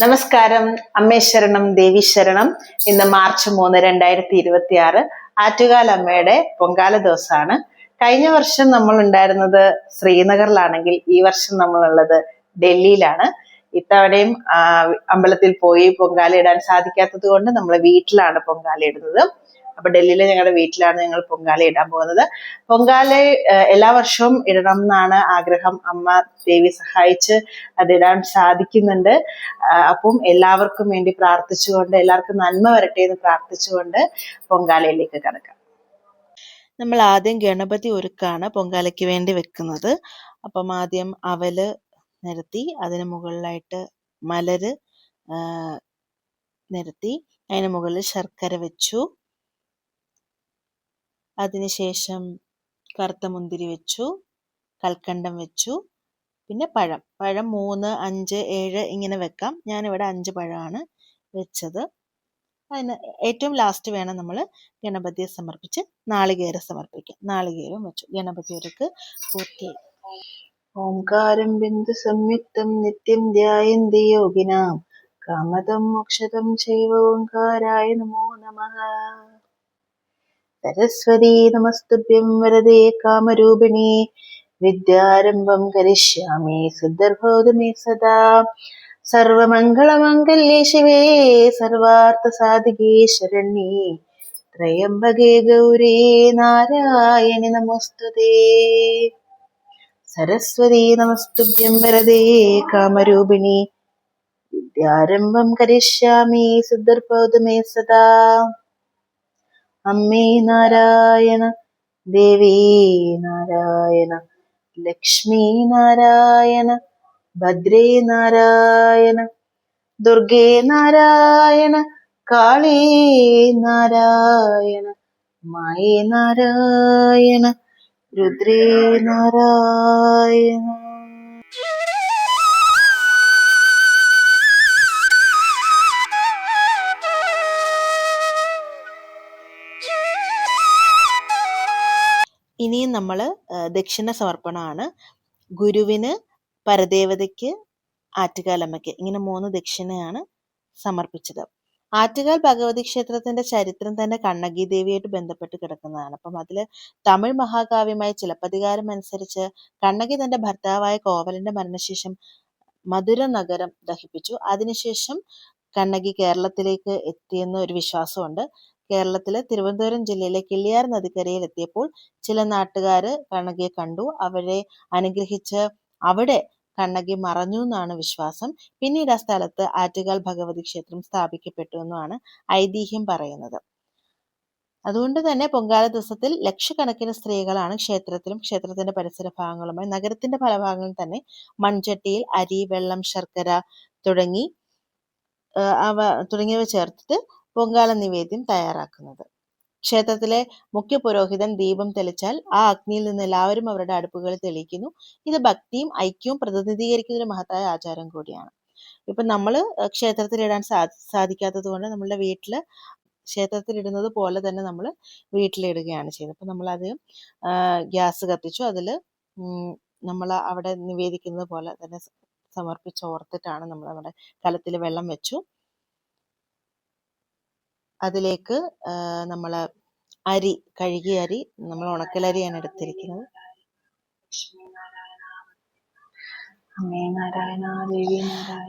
നമസ്കാരം. അമ്മേ ശരണം, ദേവി ശരണം. ഇന്ന് മാർച്ച് 3, 2026 ആറ്റുകാൽ അമ്മയുടെ പൊങ്കാല ദിവസമാണ്. കഴിഞ്ഞ വർഷം നമ്മൾ ഉണ്ടായിരുന്നത് ശ്രീനഗറിലാണെങ്കിൽ ഈ വർഷം നമ്മളുള്ളത് ഡൽഹിയിലാണ്. ഇത്തവണയും അമ്പലത്തിൽ പോയി പൊങ്കാല ഇടാൻ സാധിക്കാത്തത് കൊണ്ട് നമ്മൾ വീട്ടിലാണ് പൊങ്കാല ഇടുന്നത്. അപ്പൊ ഡൽഹിയിലെ ഞങ്ങളുടെ വീട്ടിലാണ് ഞങ്ങൾ പൊങ്കാല ഇടാൻ പോകുന്നത്. പൊങ്കാല എല്ലാ വർഷവും ഇടണം എന്നാണ് ആഗ്രഹം. അമ്മ ദേവി സഹായിച്ച് അതിടാൻ സാധിക്കുന്നുണ്ട്. അപ്പം എല്ലാവർക്കും വേണ്ടി പ്രാർത്ഥിച്ചുകൊണ്ട്, എല്ലാവർക്കും നന്മ വരട്ടെ എന്ന് പ്രാർത്ഥിച്ചുകൊണ്ട് പൊങ്കാലയിലേക്ക് കടക്കാം. നമ്മൾ ആദ്യം ഗണപതി ഒരുക്കാണ് പൊങ്കാലയ്ക്ക് വേണ്ടി വെക്കുന്നത്. അപ്പം ആദ്യം അവല് നിരത്തി അതിന് മുകളിലായിട്ട് മലര് നിരത്തി അതിന് മുകളിൽ ശർക്കര വെച്ചു. അതിനുശേഷം കറുത്ത മുന്തിരി വെച്ചു, കൽക്കണ്ടം വെച്ചു, പിന്നെ പഴം 3, 5, 7 ഇങ്ങനെ വെക്കാം. ഞാനിവിടെ 5 പഴമാണ് വെച്ചത്. അതിന് ഏറ്റവും ലാസ്റ്റ് വേണം നമ്മൾ ഗണപതിയെ സമർപ്പിച്ച് നാളികേരം സമർപ്പിക്കാം. നാളികേരം വെച്ചു. ഗണപതി ഒരുക്ക് പൂർത്തിയായി. ഓംകാരം ബിന്ദു സംയുക്തം നിത്യം ധ്യായന്തി യോഗിനാം കാമദം മോക്ഷദം ചൈവ ഓംകാരായ നമോ നമഃ. സരസ്വതി നമസ്തുഭ്യം വരദേ കാമരൂപിണി വിദ്യാരംഭം കരിഷ്യാമി സിദ്ധിർഭവതു മേ സദാ. സർവമംഗളമംഗല്യേ ശിവേ സർവാർത്ഥസാധികേ ശരണ്യേ ത്രയംബകേ ഗൗരി നാരായണി നമോസ്തുതേ. സരസ്വതി നമസ്തുഭ്യം വരദേ കാമരൂപിണി വിദ്യാരംഭം കരിഷ്യാമി സിദ്ധിർഭവതു മേ സദാ. അമ്മേ നാരായണ, ദേവി നാരായണ, ലക്ഷ്മി നാരായണ, ഭദ്രേ നാരായണ, ദുർഗേ നാരായണ, കാളീ നാരായണ, മായേ നാരായണ, രുദ്രേ നാരായണ. ഇനിയും നമ്മൾ ദക്ഷിണ സമർപ്പണമാണ്. ഗുരുവിന്, പരദേവതയ്ക്ക്, ആറ്റുകാലമ്മയ്ക്ക്, ഇങ്ങനെ 3 ദക്ഷിണയാണ് സമർപ്പിച്ചത്. ആറ്റുകാൽ ഭഗവതി ക്ഷേത്രത്തിന്റെ ചരിത്രം തന്നെ കണ്ണകി ദേവിയായിട്ട് ബന്ധപ്പെട്ട് കിടക്കുന്നതാണ്. അപ്പം അതിൽ തമിഴ് മഹാകാവ്യമായ ചിലപ്പതികാരം അനുസരിച്ച് കണ്ണകി തന്റെ ഭർത്താവായ കോവലന്റെ മരണശേഷം മധുര നഗരം ദഹിപ്പിച്ചു. അതിനുശേഷം കണ്ണകി കേരളത്തിലേക്ക് എത്തിയെന്ന ഒരു വിശ്വാസമുണ്ട്. കേരളത്തിലെ തിരുവനന്തപുരം ജില്ലയിലെ കിള്ളിയാർ നദിക്കരയിൽ എത്തിയപ്പോൾ ചില നാട്ടുകാർ കണ്ണകിയെ കണ്ടു. അവരെ അനുഗ്രഹിച്ച് അവിടെ കണ്ണകി മറഞ്ഞു എന്നാണ് വിശ്വാസം. പിന്നീട് ആ സ്ഥലത്ത് ആറ്റുകാൽ ഭഗവതി ക്ഷേത്രം സ്ഥാപിക്കപ്പെട്ടു എന്നാണ് ഐതിഹ്യം പറയുന്നത്. അതുകൊണ്ട് തന്നെ പൊങ്കാല ദിവസത്തിൽ ലക്ഷക്കണക്കിന് സ്ത്രീകളാണ് ക്ഷേത്രത്തിലും ക്ഷേത്രത്തിന്റെ പരിസര ഭാഗങ്ങളുമായി നഗരത്തിന്റെ പല ഭാഗങ്ങളും തന്നെ മൺചട്ടിയിൽ അരി, വെള്ളം, ശർക്കര തുടങ്ങിയവ ചേർത്തിട്ട് പൊങ്കാല നിവേദ്യം തയ്യാറാക്കുന്നത്. ക്ഷേത്രത്തിലെ മുഖ്യ പുരോഹിതൻ ദീപം തെളിച്ചാൽ ആ അഗ്നിയിൽ നിന്ന് എല്ലാവരും അവരുടെ അടുപ്പുകളിൽ തെളിയിക്കുന്നു. ഇത് ഭക്തിയും ഐക്യവും പ്രതിനിധീകരിക്കുന്ന ഒരു മഹത്തായ ആചാരം കൂടിയാണ്. ഇപ്പൊ നമ്മൾ ക്ഷേത്രത്തിലിടാൻ സാധിക്കാത്തത് കൊണ്ട് നമ്മളുടെ വീട്ടില് ക്ഷേത്രത്തിലിടുന്നത് പോലെ തന്നെ നമ്മൾ വീട്ടിലിടുകയാണ് ചെയ്യുന്നത്. അപ്പൊ നമ്മളത് ഗ്യാസ് കത്തിച്ചു. അതിൽ നമ്മൾ അവിടെ നിവേദിക്കുന്നത് പോലെ തന്നെ സമർപ്പിച്ചോർത്തിട്ടാണ് നമ്മൾ നമ്മുടെ കലത്തിൽ വെള്ളം വെച്ചു. അതിലേക്ക് നമ്മൾ അരി, കഴുകിയ അരി, നമ്മൾ ഉണക്കലരിയാണ് എടുത്തിരിക്കുന്നത്.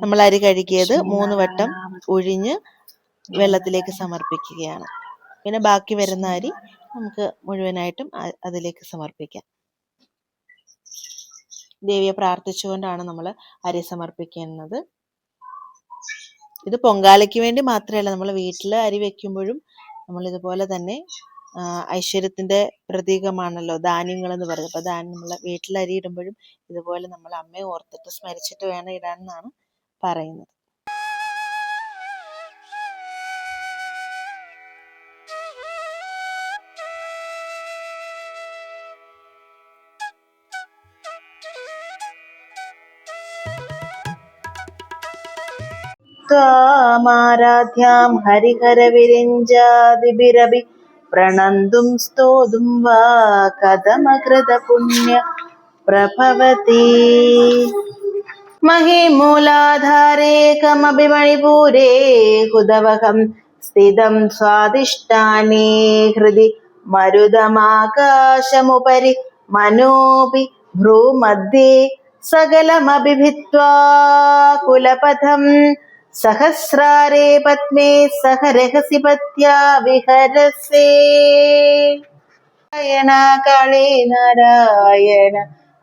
നമ്മൾ അരി കഴുകിയത് 3 വട്ടം ഒഴിഞ്ഞ് വെള്ളത്തിലേക്ക് സമർപ്പിക്കുകയാണ്. പിന്നെ ബാക്കി വരുന്ന അരി നമുക്ക് മുഴുവനായിട്ടും അതിലേക്ക് സമർപ്പിക്കാം. ദേവിയെ പ്രാർത്ഥിച്ചുകൊണ്ടാണ് നമ്മൾ അരി സമർപ്പിക്കുന്നത്. ഇത് പൊങ്കാലയ്ക്ക് വേണ്ടി മാത്രമല്ല, നമ്മൾ വീട്ടിൽ അരി വെക്കുമ്പോഴും നമ്മൾ ഇതുപോലെ തന്നെ ഐശ്വര്യത്തിന്റെ പ്രതീകമാണല്ലോ ധാന്യങ്ങൾ എന്ന് പറയുന്നത്. അപ്പൊ നമ്മൾ വീട്ടിൽ അരി ഇടുമ്പോഴും ഇതുപോലെ നമ്മൾ അമ്മയെ ഓർത്തിട്ട് സ്മരിച്ചിട്ട് വേണം ഇടാനെന്നാണ് പറയുന്നത്. ത്വാമാരാധ്യാം ഹരിഹര വിരിഞ്ചാദിഭിരഭി പ്രണന്തും സ്തോതും വാ കഥമകൃത പുണ്യ പ്രഭവതി. महीमूलाधारे कमपि मणिपूरे हुदवहं स्थितं स्वादिष्टाने हृदि मरुदमाकाशमुपरि मनोऽपि भ्रूमध्ये सकलमपि भित्त्वा कुलपथं सहस्रारे पद्मे सह रहसि पत्या विहरसे। नारायण काळे नारायण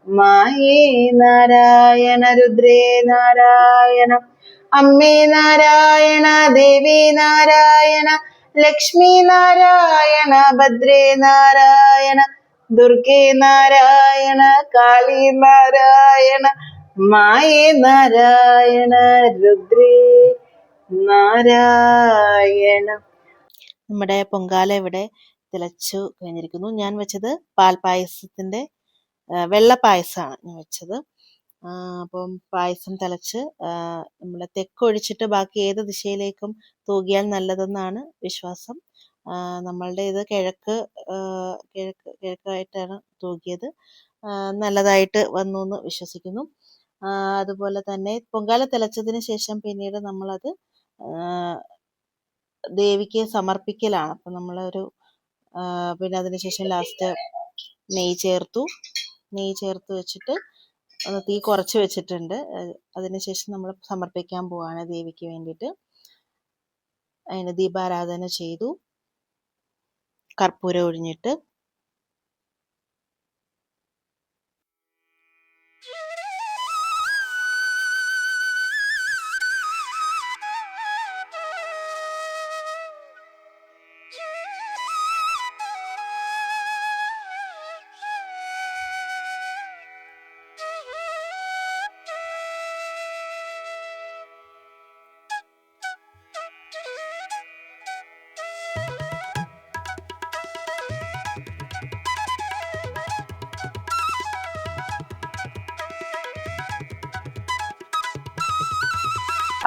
माये नारायण रुद्रे नारायण अम्मे नारायण देवी नारायण लक्ष्मी नारायण भद्रे नारायण दुर्गे नारायण काली नारायण माये നാരായണ രുദ്രേ നാരായണ. നമ്മുടെ പൊങ്കാല ഇവിടെ തിളച്ചു കഴിഞ്ഞിരിക്കുന്നു. ഞാൻ വെച്ചത് പാൽപ്പായസത്തിൻ്റെ വെള്ള പായസമാണ് ഞാൻ വെച്ചത്. അപ്പം പായസം തിളച്ച് നമ്മൾ തെക്കൊഴിച്ചിട്ട് ബാക്കി ഏത് ദിശയിലേക്കും തൂകിയാൽ നല്ലതെന്നാണ് വിശ്വാസം. നമ്മളുടെ ഇത് കിഴക്കായിട്ടാണ് തൂകിയത്. നല്ലതായിട്ട് വന്നു എന്ന് വിശ്വസിക്കുന്നു. അതുപോലെ തന്നെ പൊങ്കാല തിളച്ചതിന് ശേഷം പിന്നീട് നമ്മളത് ദേവിക്ക് സമർപ്പിക്കലാണ്. അപ്പം നമ്മളൊരു പിന്നെ അതിനുശേഷം ലാസ്റ്റ് നെയ്യ് ചേർത്ത് വെച്ചിട്ട് തീ കുറച്ച് വെച്ചിട്ടുണ്ട്. അതിനുശേഷം നമ്മൾ സമർപ്പിക്കാൻ പോവാണ് ദേവിക്ക് വേണ്ടിയിട്ട്. അതിന് ദീപാരാധന ചെയ്തു, കർപ്പൂരം ഒഴിഞ്ഞിട്ട്.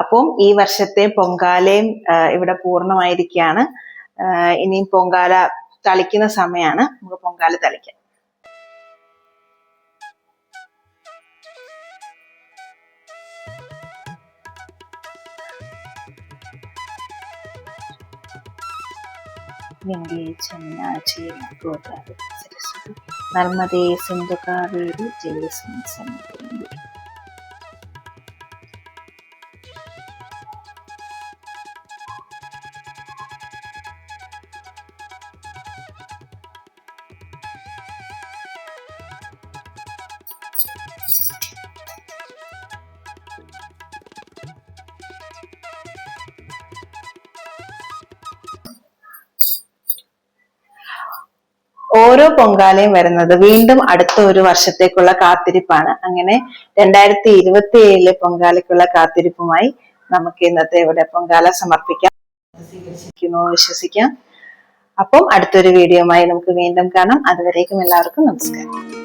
അപ്പം ഈ വർഷത്തെ പൊങ്കാലയും ഇവിടെ പൂർണ്ണമായിരിക്കുകയാണ്. ഇനിയും പൊങ്കാല തളിക്കുന്ന സമയമാണ്. നമുക്ക് പൊങ്കാല തളിക്കാം. ഗംഗേ ചന്ന ചീന ഗോദാവരി സരസ്വതി നർമ്മദേ സിന്ധു കാവേരി ജലസ്മിൻ സന്നിധിം. ഓരോ പൊങ്കാലയും വരുന്നത് വീണ്ടും അടുത്ത ഒരു വർഷത്തേക്കുള്ള കാത്തിരിപ്പാണ്. അങ്ങനെ 2027 പൊങ്കാലയ്ക്കുള്ള കാത്തിരിപ്പുമായി നമുക്ക് ഇന്നത്തെ ഇവിടെ പൊങ്കാല സമർപ്പിക്കാം. വിശ്വസിക്കാം. അപ്പം അടുത്തൊരു വീഡിയോയുമായി നമുക്ക് വീണ്ടും കാണാം. അതുവരേക്കും എല്ലാവർക്കും നമസ്കാരം.